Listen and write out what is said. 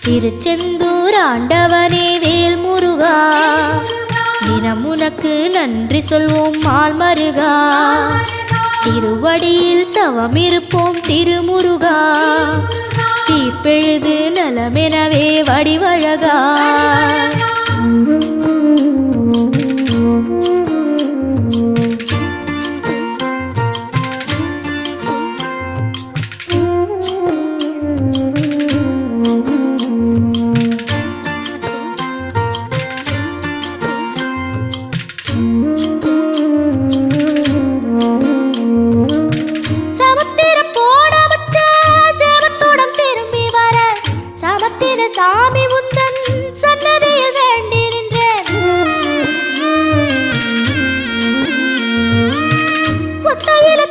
திருச்செந்தூர் ஆண்டவனே வேல் முருகா, தினம் உனக்கு நன்றி சொல்வோம் மால் மருகா. திருவடியில் தவம் இருப்போம் திருமுருகா, தீப்பெழுது நலமெனவே வடிவழகா. சாமி உந்தன் சன்னதியில் வேண்டி நின்றேன். ஒத்தையில